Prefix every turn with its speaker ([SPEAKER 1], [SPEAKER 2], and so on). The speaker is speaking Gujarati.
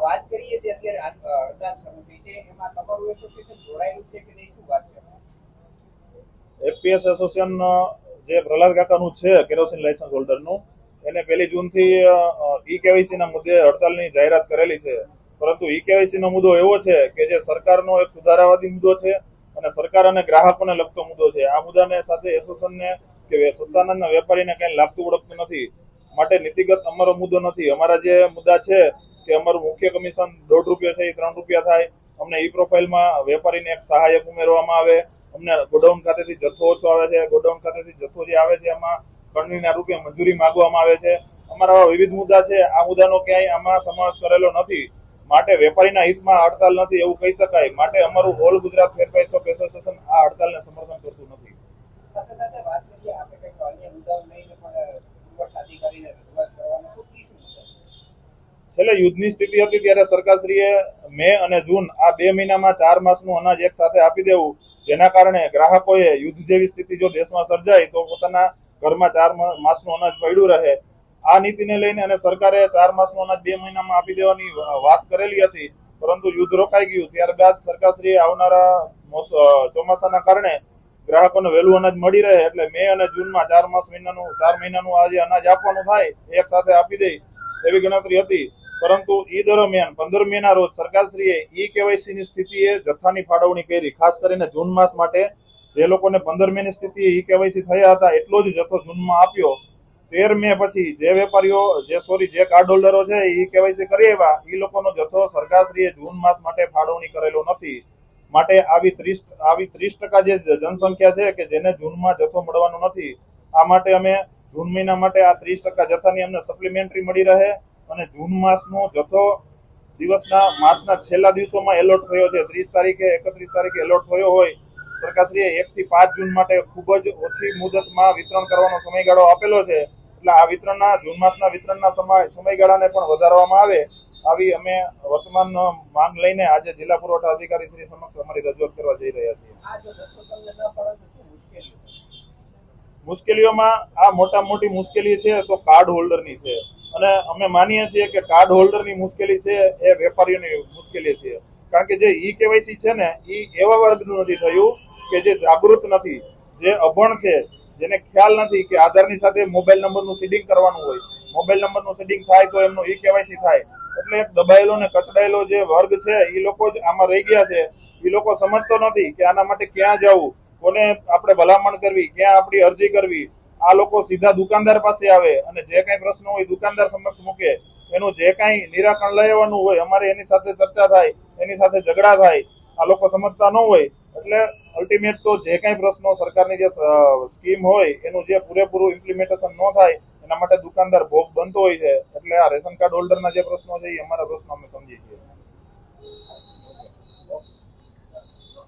[SPEAKER 1] વાત કરીએ તે અત્યારે હડતાલ શરૂ થઈ છે, એમાં તમારું એસોસિએશન જોડાયેલું છે કે નહીં, શું વાત છે?
[SPEAKER 2] એફપીએસ એસોસિએશન જે પ્રહલાદ કાકાનું છે કેરોસીન લાયસન્સ હોલ્ડરનું, એને 1 જૂન થી ઈ કેવાયસી ના મુદ્દે હડતાલની જાહેરાત કરેલી છે. પરંતુ ઈ કેવાયસી નો મુદ્દો એવો છે કે જે સરકારનો એક સુધારાવાદી મુદ્દો છે અને સરકાર અને ગ્રાહકોને લગતો મુદ્દો છે. આ મુદ્દાને સાથે એસોસિએશનને કે સસ્તાના વેપારીને કઈ લાગતું ઓળખતું નથી. માટે નીતિગત અમારો મુદ્દો નથી. અમારા જે મુદ્દા છે કે અમારું મુખ્ય કમિશન ₹1.5 છે એ ₹3 થાય. અમને ઈ પ્રોફાઇલમાં વેપારીને એક સહાયક ઉમેરવામાં આવે. અમને ગોડાઉન ખાતેથી જથ્થો ઓછો આવે છે. ગોડાઉન ખાતેથી જથ્થો જે આવે છે એમાં ખંડણીના રૂપે મંજૂરી માંગવામાં આવે છે. અમારા વિવિધ મુદ્દા છે. આ મુદ્દાનો ક્યાંય આમાં સમાવેશ કરેલો નથી. માટે વેપારીના હિતમાં હડતાલ નથી એવું કહી શકાય. માટે અમારું ઓલ ગુજરાત ફેર પ્રાઇસ શોપ એસોસિએશન આ હડતાલને સમર્થન કરતું નથી.
[SPEAKER 1] સાથે સાથે વાત કરીએ આપણે કંઈક અન્ય મુદ્દાઓ લઈને પણ પુરવઠા અધિકારીને રજૂઆત કરવાનો તો શું મુદ્દા?
[SPEAKER 2] છેલ્લે યુદ્ધની સ્થિતિ હતી ત્યારે સરકારશ્રીએ મે અને જૂન આ 2 મહિનામાં 4 માસનું અનાજ એક સાથે આપી દેવું, જેના કારણે ગ્રાહકોએ યુદ્ધ જેવી સ્થિતિ જો દેશમાં સર્જાય તો પોતાના ઘરમાં 4 માસનું અનાજ પડ્યું રહે. આ નીતિને લઈને અને સરકારે 4 માસનું અનાજ 2 મહિનામાં આપી દેવાની વાત કરેલી હતી, પરંતુ યુદ્ધ રોકાઈ ગયું. ત્યારબાદ સરકારશ્રીએ આવનારા ચોમાસાના કારણે ગ્રાહકોને વહેલું અનાજ મળી રહે એટલે મે અને જૂનમાં 4 મહિનાનું આ જે અનાજ આપવાનું થાય એક સાથે આપી દે એવી ગણતરી હતી. પરંતુ એ દરમિયાન 15 મેના રોજ સરકારશ્રીએ ઈ કેવાયસી ની સ્થિતિએ જથ્થાની ફાળવણી કરી. ખાસ કરીને જૂન માસ માટે જે લોકોને 15 મેની સ્થિતિએ ઈ કેવાયસી થયા હતા એટલો જ જથ્થો જૂનમાં આપ્યો. 13 મે પછી જે વેપારીઓ જે કાર્ડ હોલ્ડરો છે ઈ કેવાયસી કરી આવ્યા એ લોકોનો જથ્થો સરકારશ્રીએ જૂન માસ માટે ફાળવણી કરેલો નથી. માટે આવી 30% જે જનસંખ્યા છે કે જેને જૂનમાં જથ્થો મળવાનો નથી. આ માટે અમે જૂન મહિના માટે આ 30% જથ્થાની અમને સપ્લિમેન્ટરી મળી રહે અને જૂન માસનો જથ્થો માસના છેલ્લા દિવસોમાં એલોટ થયો છે. 30 તારીખે 31 તારીખે એલોટ થયો હોય. સરકારશ્રીએ 1 થી 5 જૂન માટે ખૂબ જ ઓછી મુદતમાં વિતરણ કરવાનો સમયગાળો આપેલો છે. એટલે આ જૂન માસના વિતરણના સમયગાળાને પણ વધારવામાં આવે આવી અમે વર્તમાન માંગ લઈને આજે જિલ્લા પુરવઠા અધિકારી શ્રી સમક્ષ અમારી રજૂઆત કરવા જઈ રહ્યા છીએ.
[SPEAKER 1] આ જો જથ્થો તમને ન પડે તો શું
[SPEAKER 2] મુશ્કેલીઓમાં આ મોટી મુશ્કેલી છે તો કાર્ડ હોલ્ડરની છે. અને અમે માનીએ છીએ કે કાર્ડ હોલ્ડરની મુશ્કેલી છે એ વેપારીઓની મુશ્કેલી છે. કારણ કે જે ઈ કેવાયસી છે ને એ એવા વર્ગનું નથી થયું કે જે જાગૃત નથી, જે અભણ છે, જેને ખ્યાલ નથી કે આધારની સાથે મોબાઈલ નંબરનું સીડિંગ કરવાનું હોય. મોબાઈલ નંબરનું સીડિંગ થાય તો એમનું ઈ કેવાયસી થાય. એટલે એક દબાયેલો ને કચડાયેલો જે વર્ગ છે એ લોકો જ આમાં રહી ગયા છે. એ લોકો સમજતો નથી કે આના માટે ક્યાં જવું, કોને આપણે ભલામણ કરવી, ક્યાં આપણી અરજી કરવી. આ લોકો સીધા દુકાનદાર પાસે આવે અને જે કઈ પ્રશ્ન હોય દુકાનદાર સમક્ષ મૂકે. એનું જે કઈ નિરાકરણ લાવવાનું હોય અમારે એની સાથે ચર્ચા થાય, એની સાથે ઝઘડા થાય. આ લોકો સમજતા ન હોય એટલે અલ્ટિમેટ તો જે કઈ પ્રશ્નો સરકારની જે સ્કીમ હોય એનું જે પૂરેપૂરું ઇમ્પ્લિમેન્ટેશન ન થાય એના માટે દુકાનદાર ભોગ બનતો હોય છે. એટલે આ રેશન કાર્ડ હોલ્ડરના જે પ્રશ્નો છે એ અમારા પ્રશ્નો અમે સમજીએ છીએ.